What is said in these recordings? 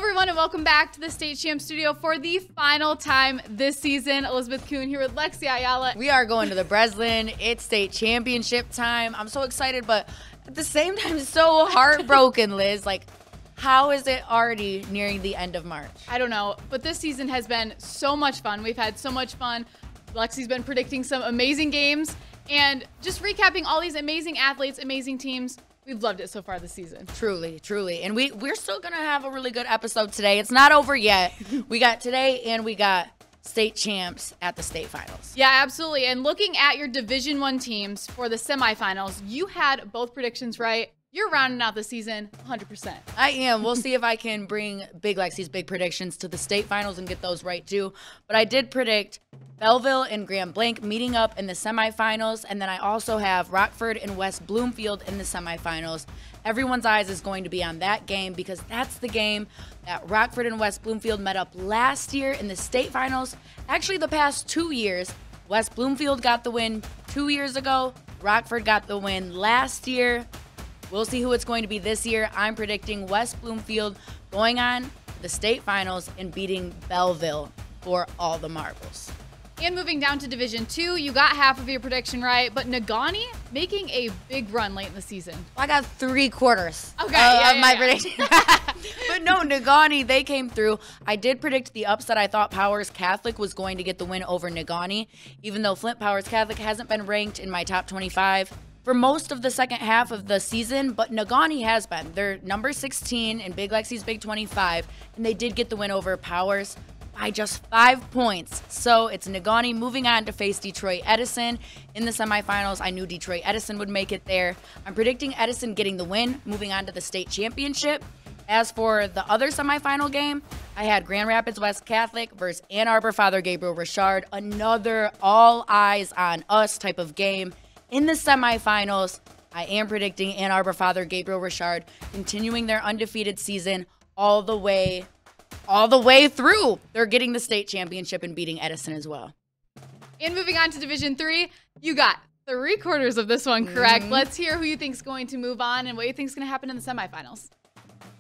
everyone, and welcome back to the State Champ Studio for the final time this season. Elizabeth Coon here with Lexi Ayala. We are going to the Breslin. It's state championship time. I'm so excited, but at the same time, so heartbroken, Liz. Like, how is it already nearing the end of March? I don't know, but this season has been so much fun. We've had so much fun. Lexi's been predicting some amazing games and just recapping all these amazing athletes, amazing teams. We've loved it so far this season. Truly, truly. And we're still going to have a really good episode today. It's not over yet. We got today and we got state champs at the state finals. Yeah, absolutely. And looking at your Division I teams for the semifinals, you had both predictions right. You're rounding out the season 100%. I am. We'll see if I can bring Big Lexi's big predictions to the state finals and get those right too. But I did predict Belleville and Grand Blanc meeting up in the semifinals, and then I also have Rockford and West Bloomfield in the semifinals. Everyone's eyes is going to be on that game because that's the game that Rockford and West Bloomfield met up last year in the state finals. Actually, the past 2 years, West Bloomfield got the win 2 years ago. Rockford got the win last year. We'll see who it's going to be this year. I'm predicting West Bloomfield going on the state finals and beating Belleville for all the marbles. And moving down to Division II, you got half of your prediction right, but Negaunee making a big run late in the season. I got 3/4 of my prediction. But no, Negaunee, they came through. I did predict the upset. I thought Powers Catholic was going to get the win over Negaunee, even though Flint Powers Catholic hasn't been ranked in my top 25 for most of the second half of the season, but Negaunee has been. They're number 16 in Big Lexi's Big 25, and they did get the win over Powers by just 5 points. So it's Negaunee moving on to face Detroit Edison in the semifinals. I knew Detroit Edison would make it there. I'm predicting Edison getting the win, moving on to the state championship. As for the other semifinal game, I had Grand Rapids West Catholic versus Ann Arbor Father Gabriel Richard. Another all eyes on us type of game. In the semifinals, I am predicting Ann Arbor Father Gabriel Richard continuing their undefeated season all the way through. They're getting the state championship and beating Edison as well. And moving on to Division III, you got 3/4 of this one correct. Let's hear who you think is going to move on and what you think is going to happen in the semifinals.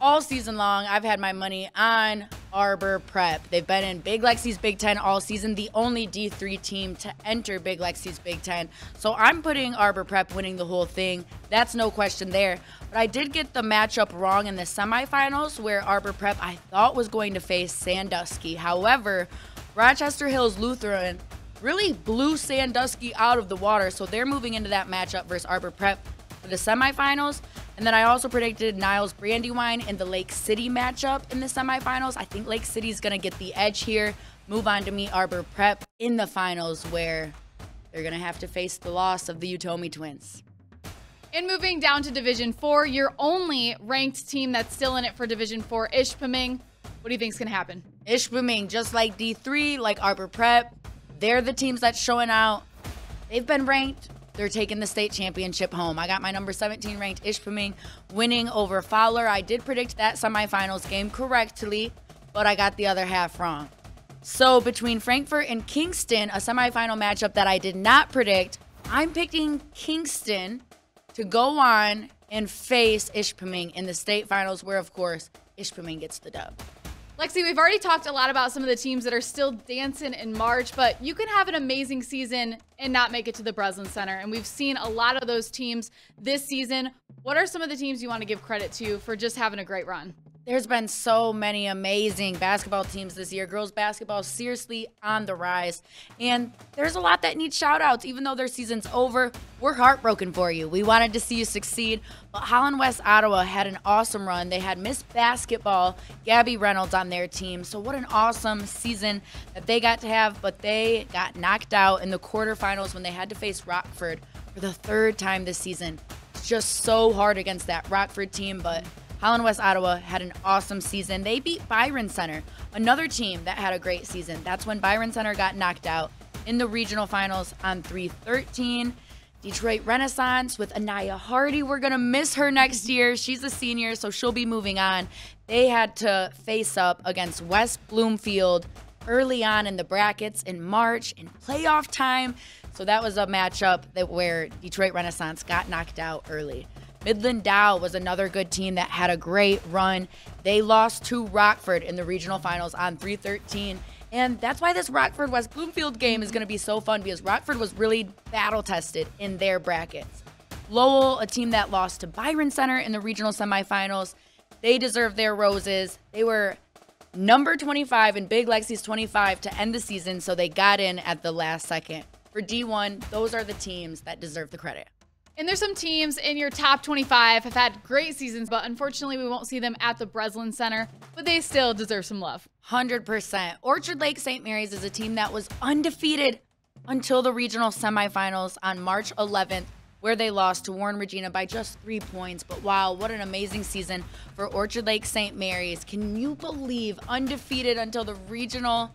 All season long, I've had my money on Arbor Prep. They've been in Big Lexi's Big Ten all season, the only D3 team to enter Big Lexi's Big Ten. So I'm putting Arbor Prep winning the whole thing. That's no question there. But I did get the matchup wrong in the semifinals where Arbor Prep I thought was going to face Sandusky. However, Rochester Hills Lutheran really blew Sandusky out of the water, so they're moving into that matchup versus Arbor Prep for the semifinals. And then I also predicted Niles Brandywine in the Lake City matchup in the semifinals. I think Lake City's going to get the edge here, move on to meet Arbor Prep in the finals where they're going to have to face the loss of the Utomi Twins. And moving down to Division IV, your only ranked team that's still in it for Division IV, Ishpeming. What do you think is going to happen? Ishpeming, just like D3, like Arbor Prep, they're the teams that's showing out. They've been ranked. They're taking the state championship home. I got my number 17 ranked Ishpeming winning over Fowler. I did predict that semifinals game correctly, but I got the other half wrong. So between Frankfort and Kingston, a semifinal matchup that I did not predict, I'm picking Kingston to go on and face Ishpeming in the state finals where, of course, Ishpeming gets the dub. Lexi, we've already talked a lot about some of the teams that are still dancing in March, but you can have an amazing season and not make it to the Breslin Center. And we've seen a lot of those teams this season. What are some of the teams you want to give credit to for just having a great run? There's been so many amazing basketball teams this year. Girls basketball is seriously on the rise. And there's a lot that need shout outs. Even though their season's over, we're heartbroken for you. We wanted to see you succeed. But Holland West Ottawa had an awesome run. They had Miss Basketball, Gabby Reynolds, on their team. So what an awesome season that they got to have. But they got knocked out in the quarterfinals when they had to face Rockford for the 3rd time this season. It's just so hard against that Rockford team, but Holland West Ottawa had an awesome season. They beat Byron Center, another team that had a great season. That's when Byron Center got knocked out in the regional finals on 3-13. Detroit Renaissance with Anaya Hardy. We're going to miss her next year. She's a senior, so she'll be moving on. They had to face up against West Bloomfield early on in the brackets in March in playoff time. So that was a matchup where Detroit Renaissance got knocked out early. Midland Dow was another good team that had a great run. They lost to Rockford in the regional finals on 3-13. And that's why this Rockford-West Bloomfield game is going to be so fun, because Rockford was really battle-tested in their brackets. Lowell, a team that lost to Byron Center in the regional semifinals, they deserve their roses. They were number 25 in Big Lexi's 25 to end the season, so they got in at the last second. For D1, those are the teams that deserve the credit. And there's some teams in your top 25 have had great seasons, but unfortunately we won't see them at the Breslin Center, but they still deserve some love. 100%. Orchard Lake St. Mary's is a team that was undefeated until the regional semifinals on March 11th, where they lost to Warren Regina by just 3 points. But wow, what an amazing season for Orchard Lake St. Mary's. Can you believe undefeated until the regional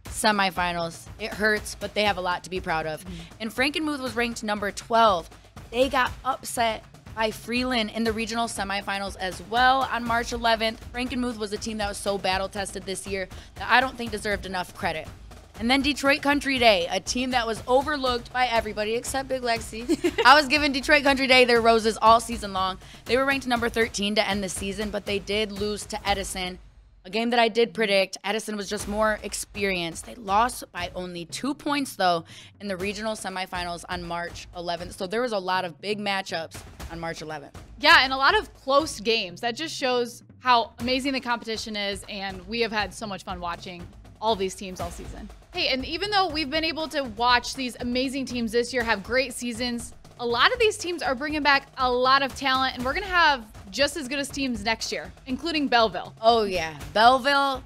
semifinals? It hurts, but they have a lot to be proud of. And Frankenmuth was ranked number 12. They got upset by Freeland in the regional semifinals as well on March 11th. Frankenmuth was a team that was so battle-tested this year that I don't think deserved enough credit. And then Detroit Country Day, a team that was overlooked by everybody except Big Lexi. I was giving Detroit Country Day their roses all season long. They were ranked number 13 to end the season, but they did lose to Edison, a game that I did predict. Edison was just more experienced. They lost by only 2 points, though, in the regional semifinals on March 11th. So there was a lot of big matchups on March 11th. Yeah, and a lot of close games. That just shows how amazing the competition is, and we have had so much fun watching all these teams all season. Hey, and even though we've been able to watch these amazing teams this year have great seasons, a lot of these teams are bringing back a lot of talent, and we're going to have just as good as teams next year, including Belleville. Oh, yeah. Belleville,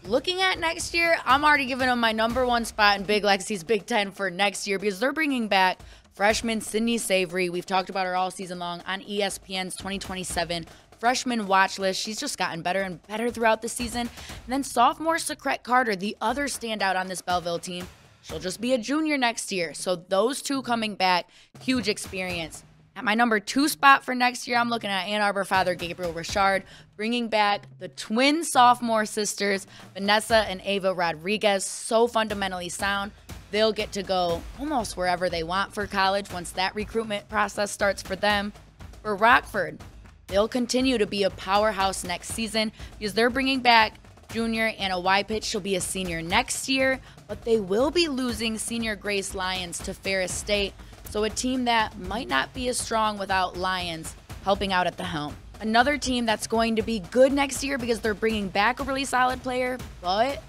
looking at next year, I'm already giving them my number 1 spot in Big Lexi's Big Ten for next year, because they're bringing back freshman Sydney Savory. We've talked about her all season long on ESPN's 2027 freshman watch list. She's just gotten better and better throughout the season. And then sophomore Secret Carter, the other standout on this Belleville team. She'll just be a junior next year. So those two coming back, huge experience. At my number 2 spot for next year, I'm looking at Ann Arbor father Gabriel Richard, bringing back the twin sophomore sisters, Vanessa and Ava Rodriguez. So fundamentally sound. They'll get to go almost wherever they want for college once that recruitment process starts for them. For Rockford, they'll continue to be a powerhouse next season because they're bringing back junior Anna Wypich. She'll be a senior next year, but they will be losing senior Grace Lyons to Ferris State. So a team that might not be as strong without Lyons helping out at the helm. Another team that's going to be good next year because they're bringing back a really solid player, but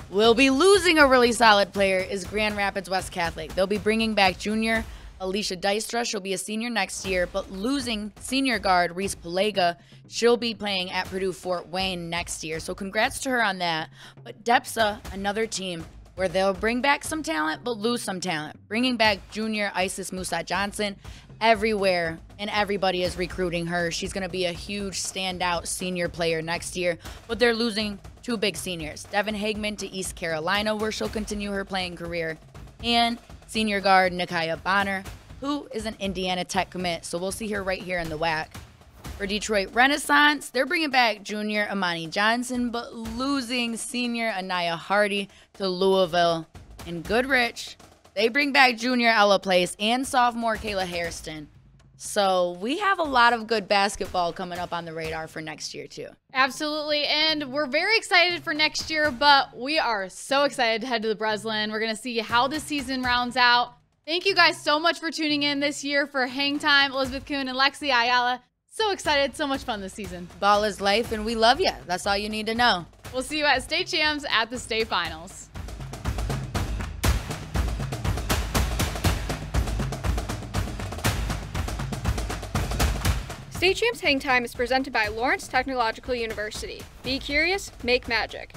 will be losing a really solid player is Grand Rapids West Catholic. They'll be bringing back junior Alicia Dystra. She'll be a senior next year, but losing senior guard Reese Palega. She'll be playing at Purdue Fort Wayne next year. So congrats to her on that. But DEPSA, another team where they'll bring back some talent but lose some talent. Bringing back junior Isis Musa Johnson everywhere, and everybody is recruiting her. She's going to be a huge standout senior player next year, but they're losing 2 big seniors. Devin Hagman to East Carolina, where she'll continue her playing career, and senior guard Nikaya Bonner, who is an Indiana Tech commit, so we'll see her right here in the WAC. For Detroit Renaissance, they're bringing back junior Amani Johnson, but losing senior Anaya Hardy to Louisville. And Goodrich, they bring back junior Ella Place and sophomore Kayla Hairston. So we have a lot of good basketball coming up on the radar for next year, too. Absolutely, and we're very excited for next year, but we are so excited to head to the Breslin. We're going to see how this season rounds out. Thank you guys so much for tuning in this year for Hangtime. Elizabeth Coon and Lexi Ayala. So excited. So much fun this season. Ball is life, and we love you. That's all you need to know. We'll see you at State Champs at the State Finals. State Champs Hangtime is presented by Lawrence Technological University. Be curious, make magic.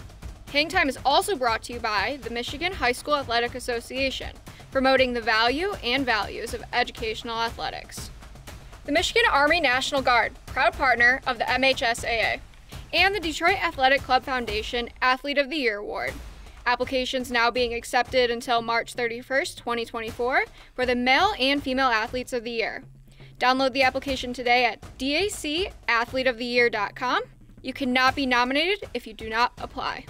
Hangtime is also brought to you by the Michigan High School Athletic Association, promoting the value and values of educational athletics. The Michigan Army National Guard, proud partner of the MHSAA, and the Detroit Athletic Club Foundation Athlete of the Year Award. Applications now being accepted until March 31st, 2024 for the male and female athletes of the year. Download the application today at dacathleteoftheyear.com. You cannot be nominated if you do not apply.